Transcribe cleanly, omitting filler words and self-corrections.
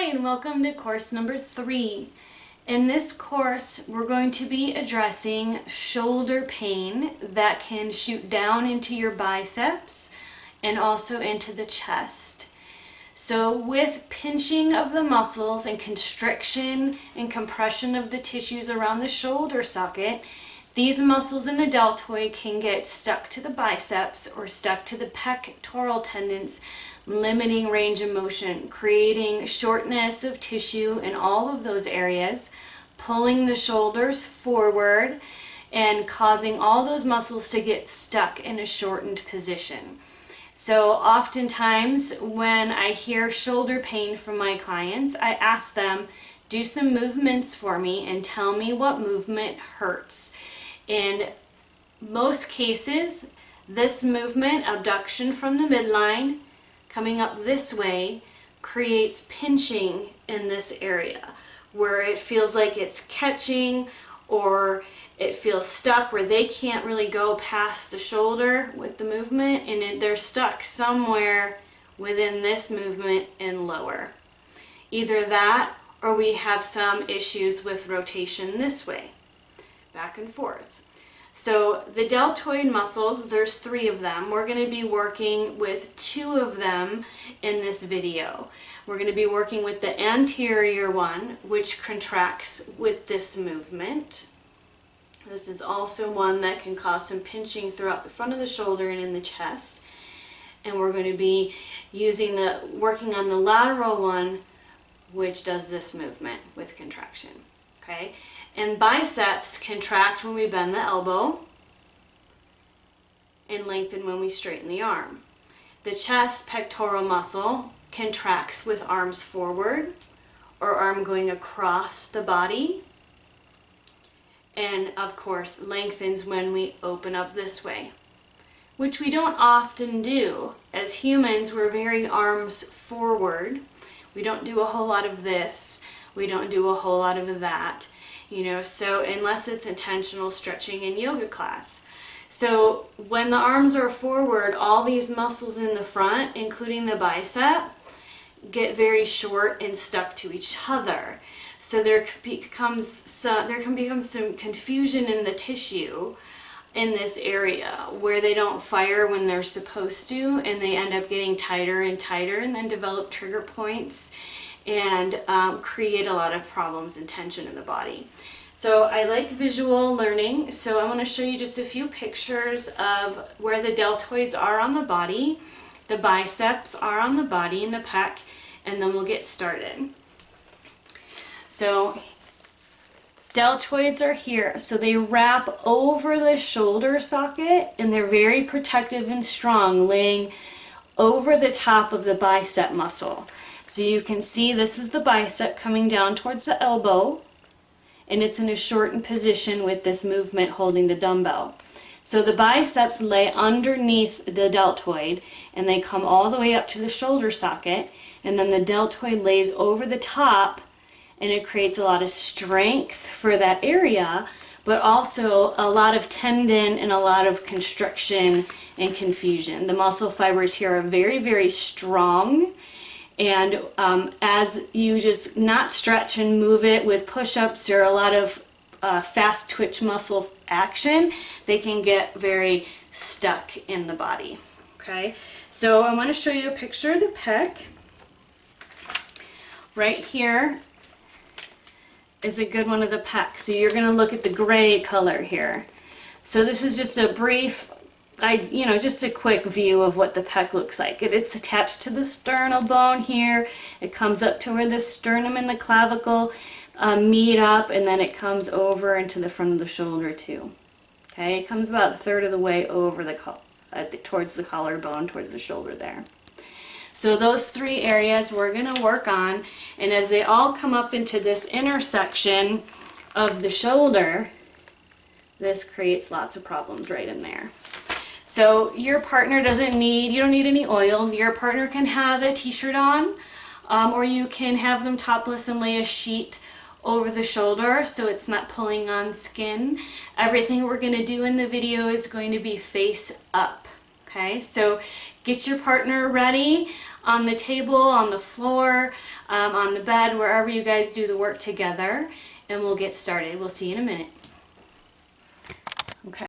And welcome to course number 3. In this course, we're going to be addressing shoulder pain that can shoot down into your biceps and also into the chest. So with pinching of the muscles and constriction and compression of the tissues around the shoulder socket, these muscles in the deltoid can get stuck to the biceps or stuck to the pectoral tendons, limiting range of motion, creating shortness of tissue in all of those areas, pulling the shoulders forward and causing all those muscles to get stuck in a shortened position. So oftentimes when I hear shoulder pain from my clients, I ask them, do some movements for me and tell me what movement hurts. In most cases, this movement, abduction from the midline, coming up this way, creates pinching in this area where it feels like it's catching or it feels stuck where they can't really go past the shoulder with the movement, and they're stuck somewhere within this movement and lower. Either that or we have some issues with rotation this way, back and forth. So the deltoid muscles, there's 3 of them. We're going to be working with 2 of them in this video. We're going to be working with the anterior one, which contracts with this movement. This is also one that can cause some pinching throughout the front of the shoulder and in the chest. And we're going to be working on the lateral one, which does this movement with contraction. Okay? And biceps contract when we bend the elbow and lengthen when we straighten the arm. The chest pectoral muscle contracts with arms forward or arm going across the body, and of course lengthens when we open up this way, which we don't often do. As humans, we're very arms forward. We don't do a whole lot of this. We don't do a whole lot of that. So unless it's intentional stretching in yoga class. So when the arms are forward, all these muscles in the front, including the bicep, get very short and stuck to each other. So there can become some confusion in the tissue in this area where they don't fire when they're supposed to, and they end up getting tighter and tighter and then develop trigger points and create a lot of problems and tension in the body. So I like visual learning, so I want to show you just a few pictures of where the deltoids are on the body, the biceps are on the body and the pec, and then we'll get started. So deltoids are here, so they wrap over the shoulder socket and they're very protective and strong, laying over the top of the bicep muscle. So you can see this is the bicep coming down towards the elbow, and it's in a shortened position with this movement holding the dumbbell. So the biceps lay underneath the deltoid and they come all the way up to the shoulder socket, and then the deltoid lays over the top, and it creates a lot of strength for that area, but also a lot of tendon and a lot of constriction and confusion. The muscle fibers here are very, very strong. And as you just not stretch and move it with push-ups or a lot of fast twitch muscle action, they can get very stuck in the body. Okay, so I want to show you a picture of the pec. Right here is a good one of the pec. So you're going to look at the gray color here. So this is just a brief, just a quick view of what the pec looks like. It's attached to the sternal bone here. It comes up to where the sternum and the clavicle meet up, and then it comes over into the front of the shoulder too. Okay, it comes about a third of the way over towards the collarbone, towards the shoulder there. So those 3 areas we're going to work on, and as they all come up into this intersection of the shoulder, this creates lots of problems right in there. So your partner you don't need any oil. Your partner can have a t-shirt on, or you can have them topless and lay a sheet over the shoulder so it's not pulling on skin. Everything we're going to do in the video is going to be face up. Okay, so get your partner ready on the table, on the floor, on the bed, wherever you guys do the work together, and we'll get started. We'll see you in a minute.